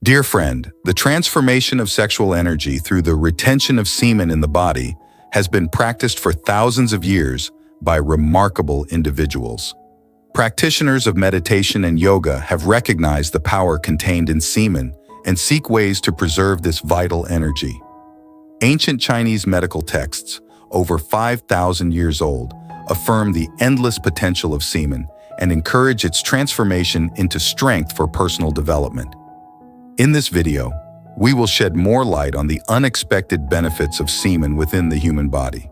Dear friend, the transformation of sexual energy through the retention of semen in the body has been practiced for thousands of years by remarkable individuals. Practitioners of meditation and yoga have recognized the power contained in semen and seek ways to preserve this vital energy. Ancient Chinese medical texts, over 5,000 years old, affirm the endless potential of semen and encourage its transformation into strength for personal development. In this video, we will shed more light on the unexpected benefits of semen within the human body.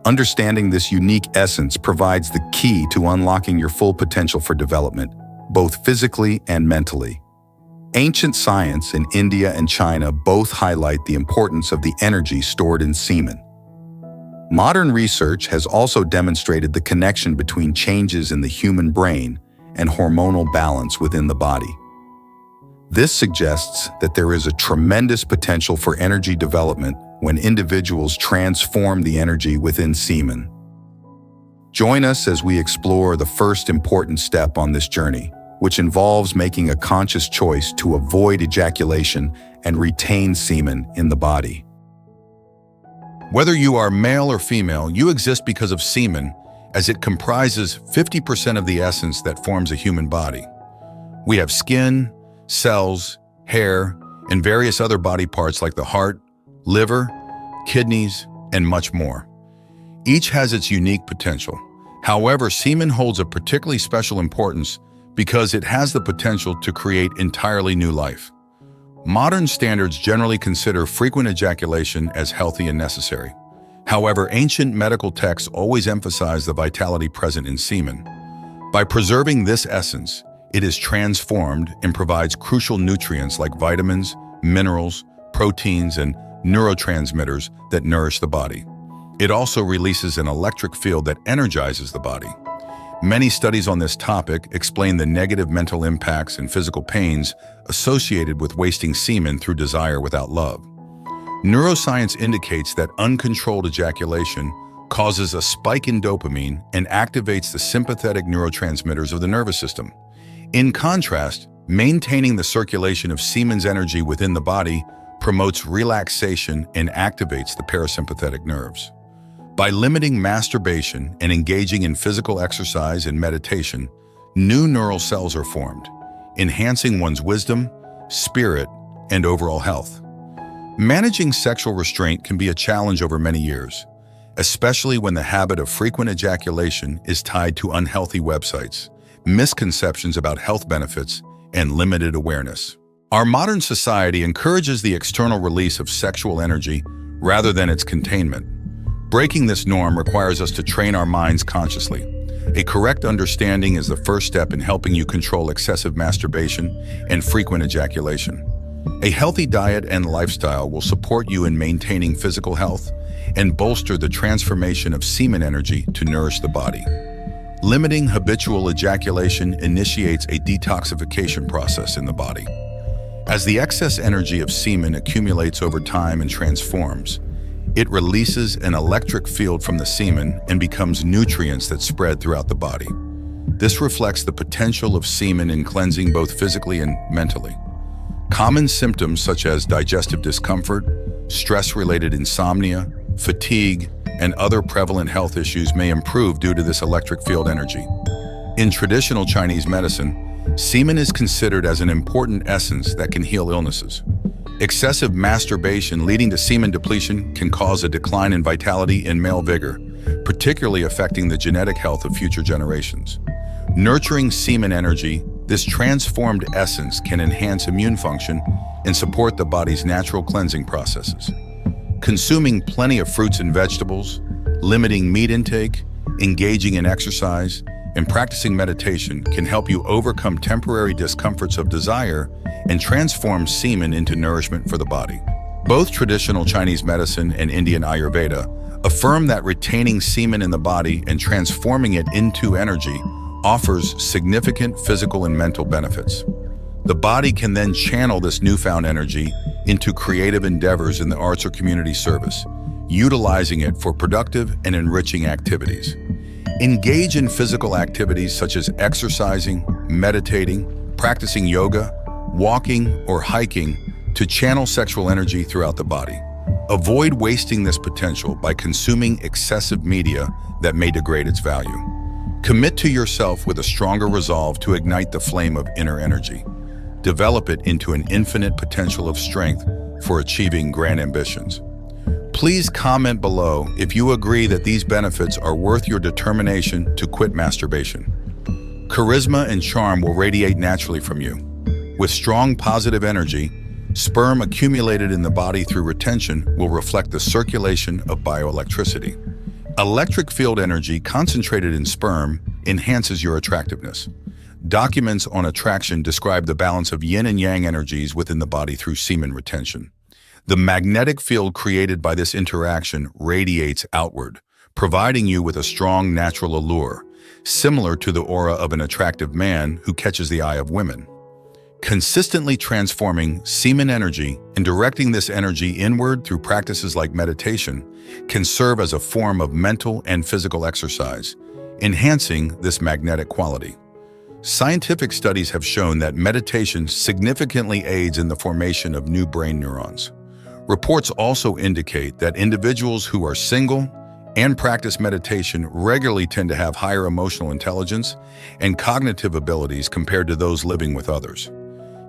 Understanding this unique essence provides the key to unlocking your full potential for development, both physically and mentally. Ancient science in India and China both highlight the importance of the energy stored in semen. Modern research has also demonstrated the connection between changes in the human brain and hormonal balance within the body. This suggests that there is a tremendous potential for energy development when individuals transform the energy within semen. Join us as we explore the first important step on this journey, which involves making a conscious choice to avoid ejaculation and retain semen in the body. Whether you are male or female, you exist because of semen, as it comprises 50% of the essence that forms a human body. We have skin, cells, hair, and various other body parts like the heart, liver, kidneys, and much more. Each has its unique potential. However, semen holds a particularly special importance because it has the potential to create entirely new life. Modern standards generally consider frequent ejaculation as healthy and necessary. However, ancient medical texts always emphasize the vitality present in semen. By preserving this essence, it is transformed and provides crucial nutrients like vitamins, minerals, proteins, and neurotransmitters that nourish the body. It also releases an electric field that energizes the body. Many studies on this topic explain the negative mental impacts and physical pains associated with wasting semen through desire without love. Neuroscience indicates that uncontrolled ejaculation causes a spike in dopamine and activates the sympathetic neurotransmitters of the nervous system. In contrast, maintaining the circulation of semen's energy within the body promotes relaxation and activates the parasympathetic nerves. By limiting masturbation and engaging in physical exercise and meditation, new neural cells are formed, enhancing one's wisdom, spirit, and overall health. Managing sexual restraint can be a challenge over many years, especially when the habit of frequent ejaculation is tied to unhealthy websites, misconceptions about health benefits, and limited awareness. Our modern society encourages the external release of sexual energy rather than its containment. Breaking this norm requires us to train our minds consciously. A correct understanding is the first step in helping you control excessive masturbation and frequent ejaculation. A healthy diet and lifestyle will support you in maintaining physical health and bolster the transformation of semen energy to nourish the body. Limiting habitual ejaculation initiates a detoxification process in the body. As the excess energy of semen accumulates over time and transforms, it releases an electric field from the semen and becomes nutrients that spread throughout the body. This reflects the potential of semen in cleansing both physically and mentally. Common symptoms such as digestive discomfort, stress-related insomnia, fatigue, and other prevalent health issues may improve due to this electric field energy. In traditional Chinese medicine, semen is considered as an important essence that can heal illnesses. Excessive masturbation leading to semen depletion can cause a decline in vitality and male vigor, particularly affecting the genetic health of future generations. Nurturing semen energy, this transformed essence can enhance immune function and support the body's natural cleansing processes. Consuming plenty of fruits and vegetables, limiting meat intake, engaging in exercise, and practicing meditation can help you overcome temporary discomforts of desire and transform semen into nourishment for the body. Both traditional Chinese medicine and Indian Ayurveda affirm that retaining semen in the body and transforming it into energy offers significant physical and mental benefits. The body can then channel this newfound energy into creative endeavors in the arts or community service, utilizing it for productive and enriching activities. Engage in physical activities such as exercising, meditating, practicing yoga, walking, or hiking to channel sexual energy throughout the body. Avoid wasting this potential by consuming excessive media that may degrade its value. Commit to yourself with a stronger resolve to ignite the flame of inner energy. Develop it into an infinite potential of strength for achieving grand ambitions. Please comment below if you agree that these benefits are worth your determination to quit masturbation. Charisma and charm will radiate naturally from you. With strong positive energy, sperm accumulated in the body through retention will reflect the circulation of bioelectricity. Electric field energy concentrated in sperm enhances your attractiveness. Documents on attraction describe the balance of yin and yang energies within the body through semen retention. The magnetic field created by this interaction radiates outward, providing you with a strong natural allure, similar to the aura of an attractive man who catches the eye of women. Consistently transforming semen energy and directing this energy inward through practices like meditation can serve as a form of mental and physical exercise, enhancing this magnetic quality. Scientific studies have shown that meditation significantly aids in the formation of new brain neurons. Reports also indicate that individuals who are single and practice meditation regularly tend to have higher emotional intelligence and cognitive abilities compared to those living with others.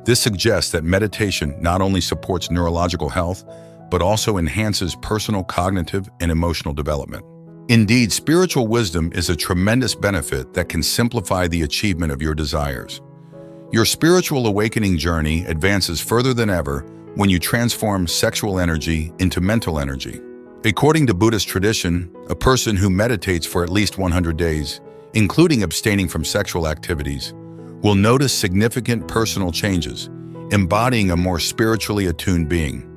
This suggests that meditation not only supports neurological health, but also enhances personal cognitive and emotional development. Indeed, spiritual wisdom is a tremendous benefit that can simplify the achievement of your desires. Your spiritual awakening journey advances further than ever when you transform sexual energy into mental energy. According to Buddhist tradition, a person who meditates for at least 100 days, including abstaining from sexual activities, will notice significant personal changes, embodying a more spiritually attuned being.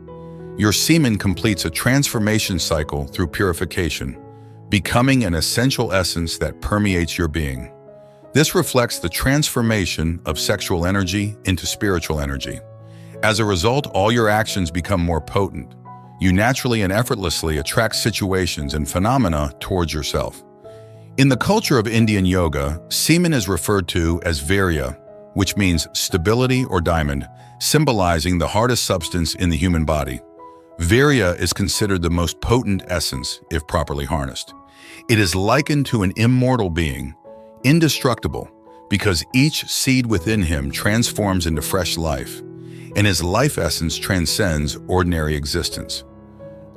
Your semen completes a transformation cycle through purification, becoming an essential essence that permeates your being. This reflects the transformation of sexual energy into spiritual energy. As a result, all your actions become more potent. You naturally and effortlessly attract situations and phenomena towards yourself. In the culture of Indian yoga, semen is referred to as virya, which means stability or diamond, symbolizing the hardest substance in the human body. Virya is considered the most potent essence if properly harnessed. It is likened to an immortal being, indestructible, because each seed within him transforms into fresh life, and his life essence transcends ordinary existence.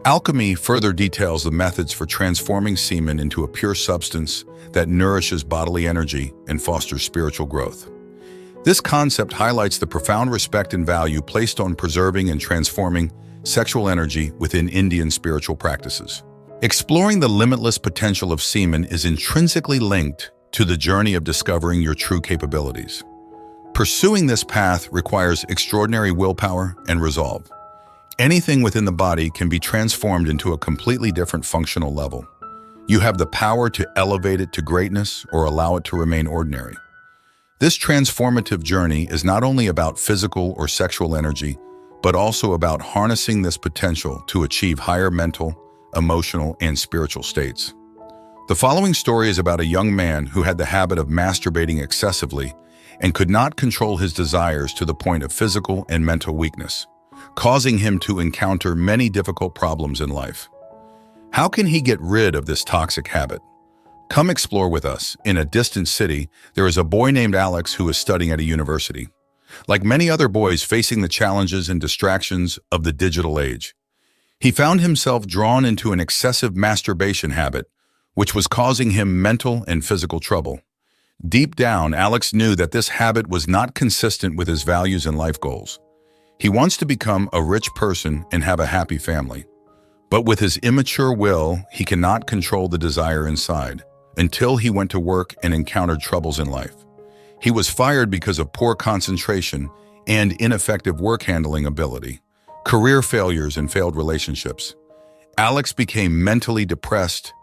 Alchemy further details the methods for transforming semen into a pure substance that nourishes bodily energy and fosters spiritual growth. This concept highlights the profound respect and value placed on preserving and transforming sexual energy within Indian spiritual practices. Exploring the limitless potential of semen is intrinsically linked to the journey of discovering your true capabilities. Pursuing this path requires extraordinary willpower and resolve. Anything within the body can be transformed into a completely different functional level. You have the power to elevate it to greatness or allow it to remain ordinary. This transformative journey is not only about physical or sexual energy, but also about harnessing this potential to achieve higher mental, emotional, and spiritual states. The following story is about a young man who had the habit of masturbating excessively and could not control his desires to the point of physical and mental weakness, causing him to encounter many difficult problems in life. How can he get rid of this toxic habit? Come explore with us. In a distant city, there is a boy named Alex who is studying at a university. Like many other boys facing the challenges and distractions of the digital age, he found himself drawn into an excessive masturbation habit, which was causing him mental and physical trouble. Deep down, Alex knew that this habit was not consistent with his values and life goals. He wants to become a rich person and have a happy family. But with his immature will, he cannot control the desire inside, until he went to work and encountered troubles in life. He was fired because of poor concentration and ineffective work handling ability, career failures, and failed relationships. Alex became mentally depressed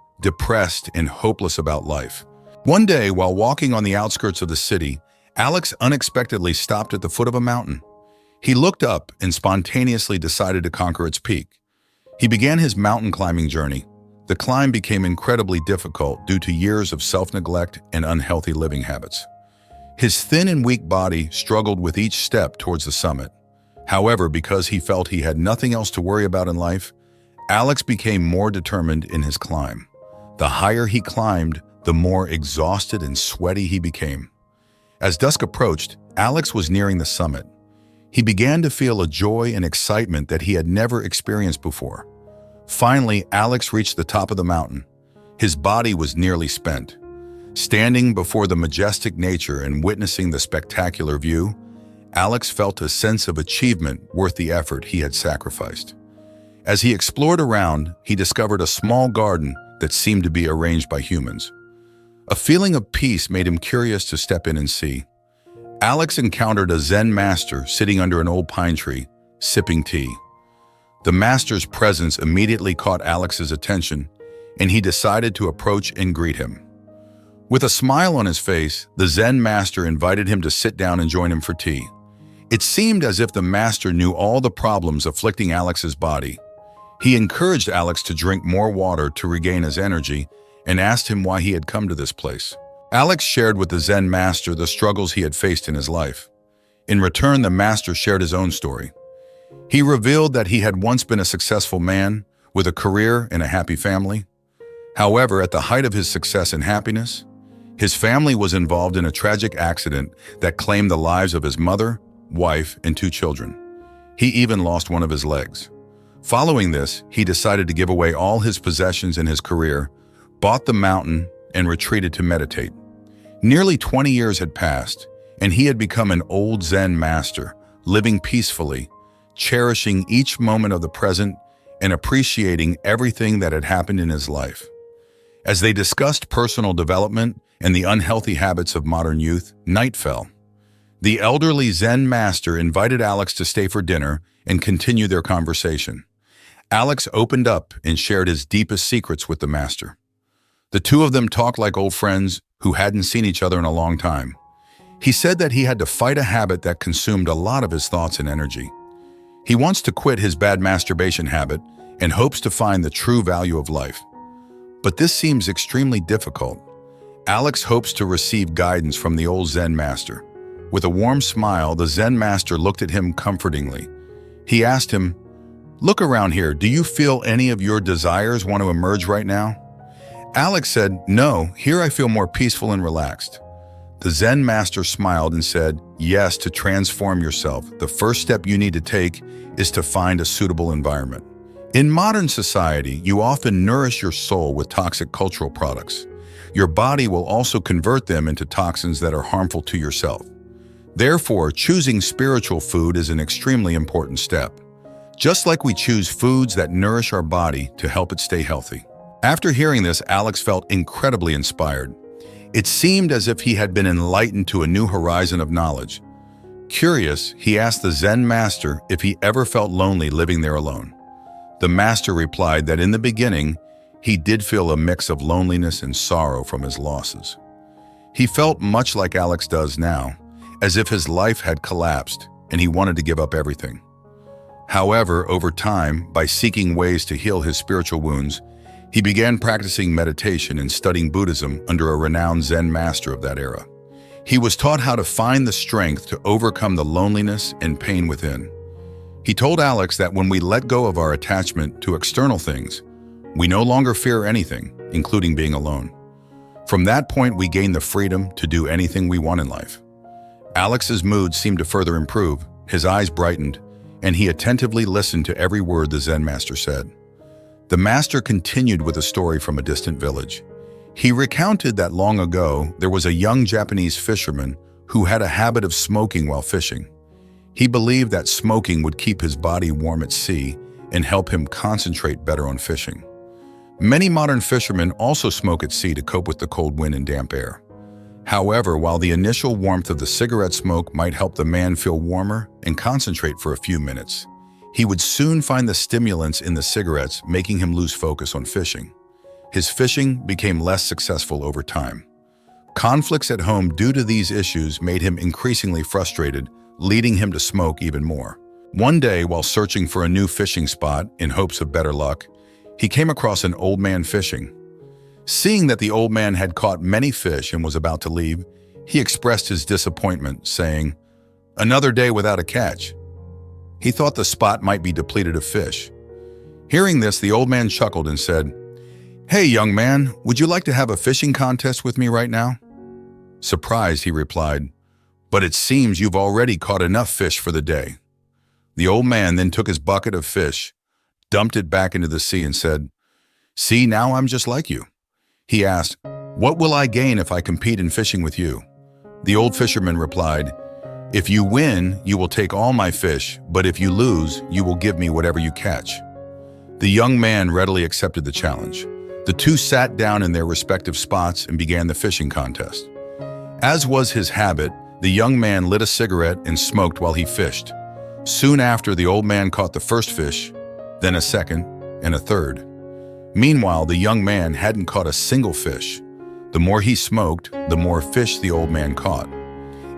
and hopeless about life. One day, while walking on the outskirts of the city, Alex unexpectedly stopped at the foot of a mountain. He looked up and spontaneously decided to conquer its peak. He began his mountain climbing journey. The climb became incredibly difficult due to years of self-neglect and unhealthy living habits. His thin and weak body struggled with each step towards the summit. However, because he felt he had nothing else to worry about in life, Alex became more determined in his climb. The higher he climbed, the more exhausted and sweaty he became. As dusk approached, Alex was nearing the summit. He began to feel a joy and excitement that he had never experienced before. Finally, Alex reached the top of the mountain. His body was nearly spent. Standing before the majestic nature and witnessing the spectacular view, Alex felt a sense of achievement worth the effort he had sacrificed. As he explored around, he discovered a small garden that seemed to be arranged by humans. A feeling of peace made him curious to step in and see. Alex encountered a Zen master sitting under an old pine tree, sipping tea. The master's presence immediately caught Alex's attention, and he decided to approach and greet him. With a smile on his face, the Zen master invited him to sit down and join him for tea. It seemed as if the master knew all the problems afflicting Alex's body. He encouraged Alex to drink more water to regain his energy and asked him why he had come to this place. Alex shared with the Zen master the struggles he had faced in his life. In return, the master shared his own story. He revealed that he had once been a successful man with a career and a happy family. However, at the height of his success and happiness, his family was involved in a tragic accident that claimed the lives of his mother, wife, and 2 children. He even lost one of his legs. Following this, he decided to give away all his possessions and his career, bought the mountain, and retreated to meditate. Nearly 20 years had passed, and he had become an old Zen master, living peacefully, cherishing each moment of the present and appreciating everything that had happened in his life. As they discussed personal development and the unhealthy habits of modern youth, night fell. The elderly Zen master invited Alex to stay for dinner and continue their conversation. Alex opened up and shared his deepest secrets with the master. The 2 of them talked like old friends who hadn't seen each other in a long time. He said that he had to fight a habit that consumed a lot of his thoughts and energy. He wants to quit his bad masturbation habit and hopes to find the true value of life. But this seems extremely difficult. Alex hopes to receive guidance from the old Zen master. With a warm smile, the Zen master looked at him comfortingly. He asked him, "Look around here. Do you feel any of your desires want to emerge right now?" Alex said, "No, here I feel more peaceful and relaxed." The Zen master smiled and said, "Yes, to transform yourself, the first step you need to take is to find a suitable environment. In modern society, you often nourish your soul with toxic cultural products. Your body will also convert them into toxins that are harmful to yourself. Therefore, choosing spiritual food is an extremely important step. Just like we choose foods that nourish our body to help it stay healthy." After hearing this, Alex felt incredibly inspired. It seemed as if he had been enlightened to a new horizon of knowledge. Curious, he asked the Zen master if he ever felt lonely living there alone. The master replied that in the beginning, he did feel a mix of loneliness and sorrow from his losses. He felt much like Alex does now, as if his life had collapsed and he wanted to give up everything. However, over time, by seeking ways to heal his spiritual wounds, he began practicing meditation and studying Buddhism under a renowned Zen master of that era. He was taught how to find the strength to overcome the loneliness and pain within. He told Alex that when we let go of our attachment to external things, we no longer fear anything, including being alone. From that point, we gain the freedom to do anything we want in life. Alex's mood seemed to further improve, his eyes brightened, and he attentively listened to every word the Zen master said. The master continued with a story from a distant village. He recounted that long ago, there was a young Japanese fisherman who had a habit of smoking while fishing. He believed that smoking would keep his body warm at sea and help him concentrate better on fishing. Many modern fishermen also smoke at sea to cope with the cold wind and damp air. However, while the initial warmth of the cigarette smoke might help the man feel warmer and concentrate for a few minutes, he would soon find the stimulants in the cigarettes making him lose focus on fishing. His fishing became less successful over time. Conflicts at home due to these issues made him increasingly frustrated, leading him to smoke even more. One day, while searching for a new fishing spot in hopes of better luck, he came across an old man fishing. Seeing that the old man had caught many fish and was about to leave, He expressed his disappointment, saying, "Another day without a catch." He thought the spot might be depleted of fish. Hearing this, the old man chuckled and said, "Hey, young man, would you like to have a fishing contest with me right now?" Surprised, he replied, "But it seems you've already caught enough fish for the day." The old man then took his bucket of fish, dumped it back into the sea and said, "See, now I'm just like you." He asked, "What will I gain if I compete in fishing with you?" The old fisherman replied, "If you win, you will take all my fish, but if you lose, you will give me whatever you catch." The young man readily accepted the challenge. The two sat down in their respective spots and began the fishing contest. As was his habit, the young man lit a cigarette and smoked while he fished. Soon after, the old man caught the first fish, then a second, and a third. Meanwhile, the young man hadn't caught a single fish. The more he smoked, the more fish the old man caught.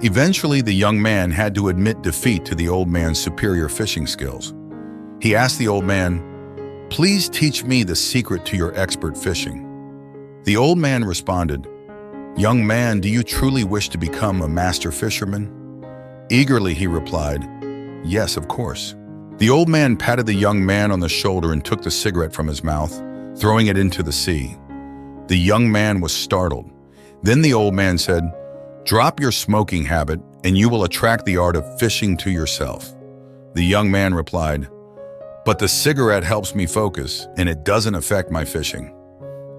Eventually, the young man had to admit defeat to the old man's superior fishing skills. He asked the old man, "Please teach me the secret to your expert fishing." The old man responded, "Young man, do you truly wish to become a master fisherman?" Eagerly, he replied, "Yes, of course." The old man patted the young man on the shoulder and took the cigarette from his mouth, throwing it into the sea. The young man was startled. Then the old man said, "Drop your smoking habit, and you will attract the art of fishing to yourself." The young man replied, "But the cigarette helps me focus, and it doesn't affect my fishing."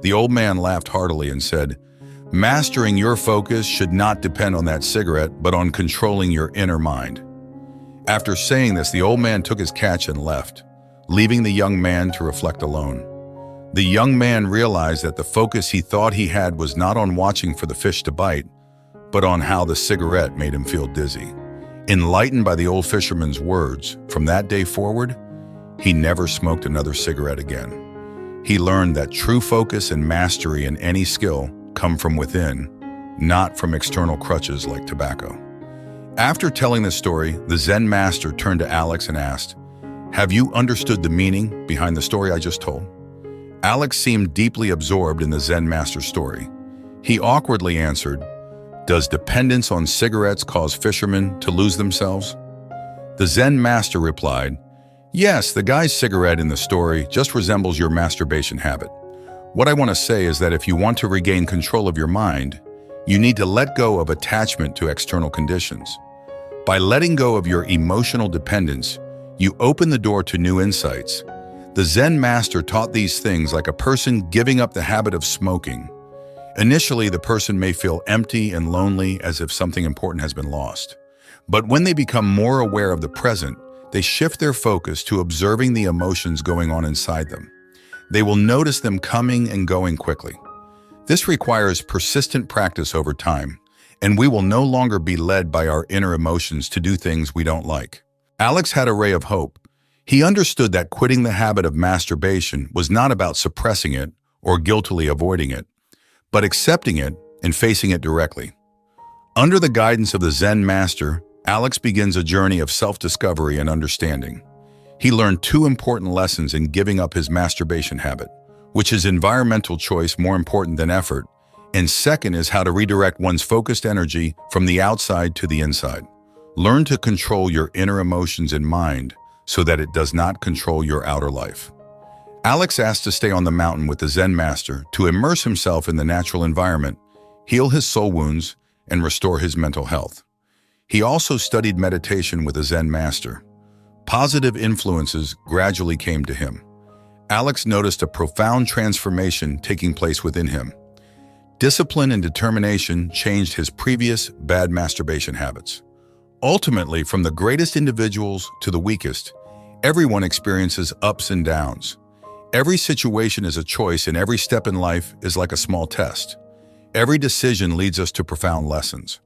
The old man laughed heartily and said, "Mastering your focus should not depend on that cigarette, but on controlling your inner mind." After saying this, the old man took his catch and left, leaving the young man to reflect alone. The young man realized that the focus he thought he had was not on watching for the fish to bite, but on how the cigarette made him feel dizzy. Enlightened by the old fisherman's words, from that day forward, he never smoked another cigarette again. He learned that true focus and mastery in any skill come from within, not from external crutches like tobacco. After telling this story, the Zen master turned to Alex and asked, "Have you understood the meaning behind the story I just told?" Alex seemed deeply absorbed in the Zen master's story. He awkwardly answered, "Does dependence on cigarettes cause fishermen to lose themselves?" The Zen master replied, "Yes, the guy's cigarette in the story just resembles your masturbation habit. What I want to say is that if you want to regain control of your mind, you need to let go of attachment to external conditions. By letting go of your emotional dependence, you open the door to new insights. The Zen master taught these things like a person giving up the habit of smoking. Initially, the person may feel empty and lonely as if something important has been lost. But when they become more aware of the present, they shift their focus to observing the emotions going on inside them. They will notice them coming and going quickly. This requires persistent practice over time, and we will no longer be led by our inner emotions to do things we don't like." Alex had a ray of hope. He understood that quitting the habit of masturbation was not about suppressing it or guiltily avoiding it, but accepting it and facing it directly. Under the guidance of the Zen master, Alex begins a journey of self-discovery and understanding. He learned two important lessons in giving up his masturbation habit, which is environmental choice more important than effort, and second is how to redirect one's focused energy from the outside to the inside. Learn to control your inner emotions and mind so that it does not control your outer life. Alex asked to stay on the mountain with the Zen master to immerse himself in the natural environment, heal his soul wounds, and restore his mental health. He also studied meditation with the Zen master. Positive influences gradually came to him. Alex noticed a profound transformation taking place within him. Discipline and determination changed his previous bad masturbation habits. Ultimately, from the greatest individuals to the weakest, everyone experiences ups and downs. Every situation is a choice, and every step in life is like a small test. Every decision leads us to profound lessons.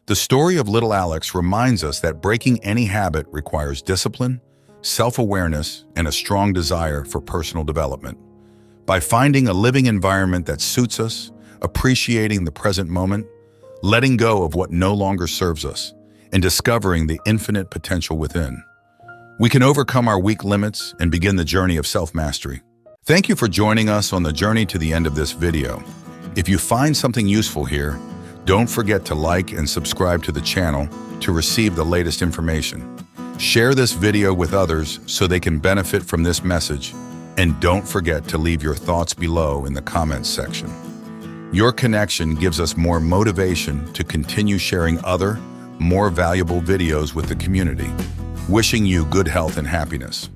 The story of little Alex reminds us that breaking any habit requires discipline, self-awareness, and a strong desire for personal development. By finding a living environment that suits us, appreciating the present moment, letting go of what no longer serves us, and discovering the infinite potential within, we can overcome our weak limits and begin the journey of self-mastery. Thank you for joining us on the journey to the end of this video. If you find something useful here, Don't forget to like and subscribe to the channel to receive the latest information. Share this video with others so they can benefit from this message. And don't forget to leave your thoughts below in the comments section. Your connection gives us more motivation to continue sharing other, more valuable videos with the community. Wishing you good health and happiness.